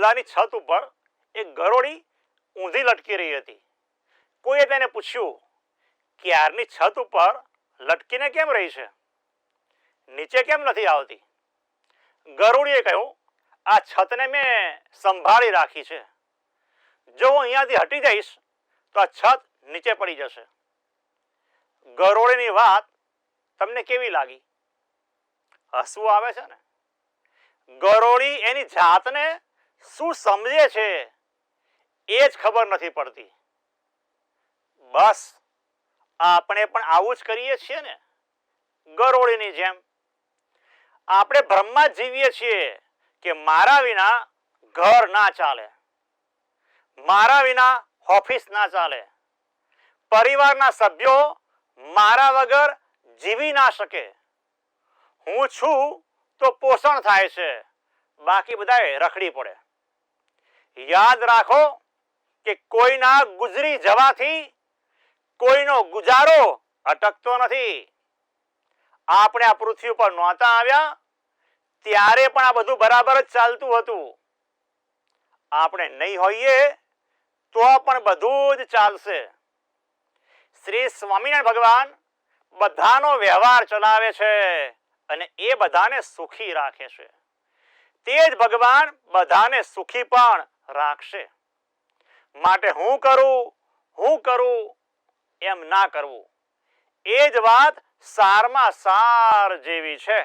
બંગલાની છત ઉપર એક ગરોળી ઊંધી લટકી રહી હતી. કોઈએ તેને પૂછ્યું, ક્યારની છત ઉપર લટકીને કેમ રહી છે, નીચે કેમ નથી આવતી? ગરોળીએ કહ્યું, આ છતને મેં સંભાળી રાખી છે. જો હું અહીંયાથી હટી જઈશ તો આ છત નીચે પડી જશે. ગરોળીની વાત તમને કેવી લાગી? હસવું આવે છે ને? ગરોળી એની જાતને શું સમજે છે એ જ ખબર નથી પડતી. બસ આપણે પણ આવું જ કરીએ છીએ ને, ગરોળીની જેમ. આપણે ભ્રમમાં જીવીએ છીએ કે મારા વિના ઘર ના ચાલે, મારા વિના ઓફિસ ના ચાલે, પરિવારના સભ્યો મારા વગર જીવી ના શકે. હું છું તો પોષણ થાય છે, બાકી બધા રખડી પડે. યાદ રાખો કે કોઈના ગુજરી જવાથી કોઈનો ગુજારો અટકતો નથી. આપણે આ પૃથ્વી ઉપર નહોતા આવ્યા ત્યારે પણ આ બધું બરાબર જ ચાલતું હતું. આપણે નહીં હોઈએ તો પણ બધું જ ચાલશે. શ્રી સ્વામિનારાયણ ભગવાન બધાનો વ્યવહાર ચલાવે છે અને એ બધાને સુખી રાખે છે. તે જ ભગવાન બધાને સુખી પણ રાખશે. માટે હું કરું એમ ના કરવું, એ જ વાત સારમાં સાર જેવી છે.